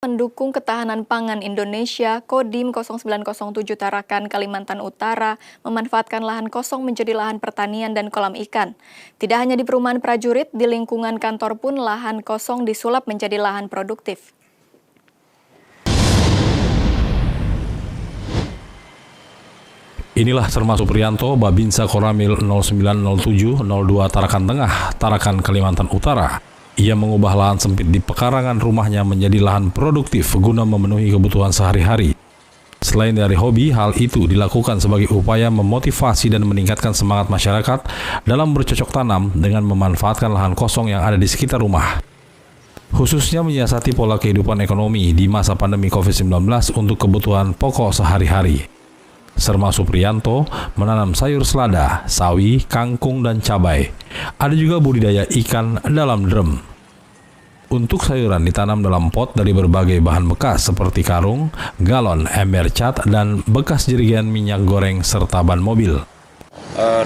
Mendukung ketahanan pangan Indonesia, Kodim 0907 Tarakan, Kalimantan Utara memanfaatkan lahan kosong menjadi lahan pertanian dan kolam ikan. Tidak hanya di perumahan prajurit, di lingkungan kantor pun lahan kosong disulap menjadi lahan produktif. Inilah Serma Supriyanto, Babinsa Koramil 090702 Tarakan Tengah, Tarakan, Kalimantan Utara. Ia mengubah lahan sempit di pekarangan rumahnya menjadi lahan produktif guna memenuhi kebutuhan sehari-hari. Selain dari hobi, hal itu dilakukan sebagai upaya memotivasi dan meningkatkan semangat masyarakat dalam bercocok tanam dengan memanfaatkan lahan kosong yang ada di sekitar rumah. Khususnya menyiasati pola kehidupan ekonomi di masa pandemi COVID-19 untuk kebutuhan pokok sehari-hari. Serma Supriyanto menanam sayur selada, sawi, kangkung, dan cabai. Ada juga budidaya ikan dalam drum. Untuk sayuran ditanam dalam pot dari berbagai bahan bekas seperti karung, galon, ember cat, dan bekas jerigen minyak goreng serta ban mobil.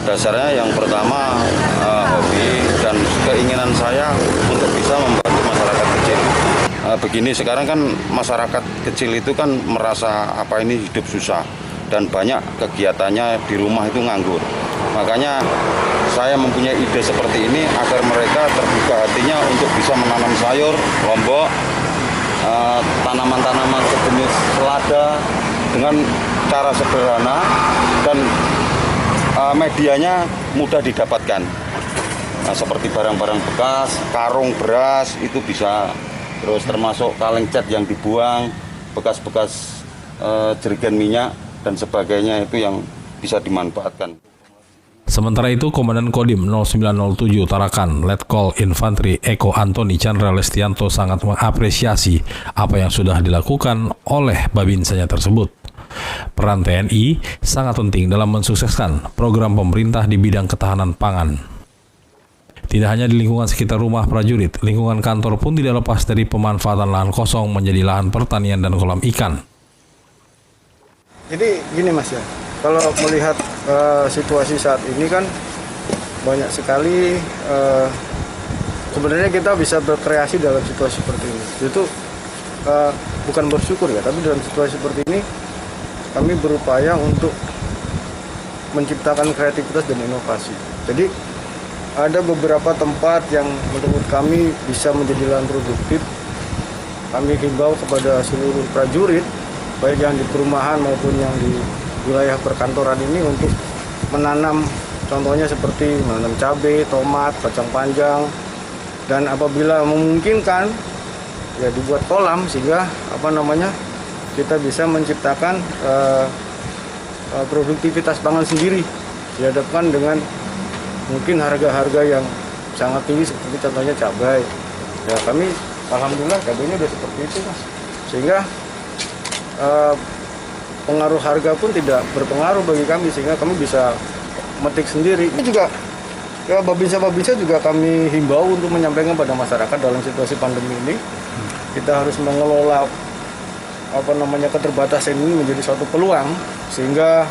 Dasarnya yang pertama hobi dan keinginan saya untuk bisa membantu masyarakat kecil. Begini, sekarang kan masyarakat kecil itu kan merasa ini hidup susah. Dan banyak kegiatannya di rumah itu nganggur. Makanya saya mempunyai ide seperti ini agar mereka terbuka hatinya untuk bisa menanam sayur, lombok, tanaman-tanaman sejenis selada dengan cara sederhana dan medianya mudah didapatkan. Nah, seperti barang-barang bekas, karung beras itu bisa, terus termasuk kaleng cat yang dibuang, bekas-bekas jerigen minyak dan sebagainya itu yang bisa dimanfaatkan. Sementara itu, Komandan Kodim 0907 Tarakan, Letkol Infantri Eko Antoni Chandra Lestianto sangat mengapresiasi apa yang sudah dilakukan oleh Babinsanya tersebut. Peran TNI sangat penting dalam mensukseskan program pemerintah di bidang ketahanan pangan. Tidak hanya di lingkungan sekitar rumah prajurit, lingkungan kantor pun tidak lepas dari pemanfaatan lahan kosong menjadi lahan pertanian dan kolam ikan. Jadi gini Mas ya, kalau melihat situasi saat ini kan banyak sekali sebenarnya kita bisa berkreasi dalam situasi seperti ini. Itu bukan bersyukur ya, tapi dalam situasi seperti ini kami berupaya untuk menciptakan kreativitas dan inovasi. Jadi ada beberapa tempat yang menurut kami bisa menjadi lahan produktif. Kami himbau kepada seluruh prajurit, baik yang di perumahan maupun yang di wilayah perkantoran ini untuk menanam, contohnya seperti menanam cabai, tomat, kacang panjang, dan apabila memungkinkan ya dibuat kolam sehingga kita bisa menciptakan produktivitas pangan sendiri dihadapkan dengan mungkin harga-harga yang sangat tinggi seperti contohnya cabai. Ya kami alhamdulillah cabainya udah seperti itu Mas, sehingga pengaruh harga pun tidak berpengaruh bagi kami sehingga kami bisa metik sendiri. Ini juga ya Babinsa juga kami himbau untuk menyampaikan pada masyarakat dalam situasi pandemi ini kita harus mengelola keterbatasan ini menjadi suatu peluang sehingga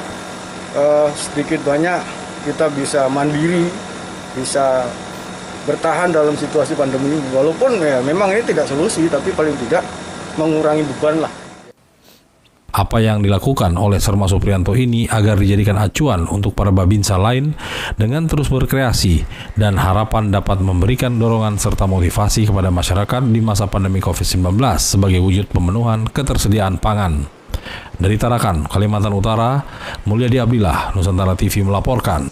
sedikit banyak kita bisa mandiri, bisa bertahan dalam situasi pandemi ini. Walaupun ya memang ini tidak solusi, tapi paling tidak mengurangi beban lah. Apa yang dilakukan oleh Serma Supriyanto ini agar dijadikan acuan untuk para Babinsa lain dengan terus berkreasi dan harapan dapat memberikan dorongan serta motivasi kepada masyarakat di masa pandemi COVID-19 sebagai wujud pemenuhan ketersediaan pangan. Dari Tarakan, Kalimantan Utara, Mulyadi Abdillah, Nusantara TV melaporkan.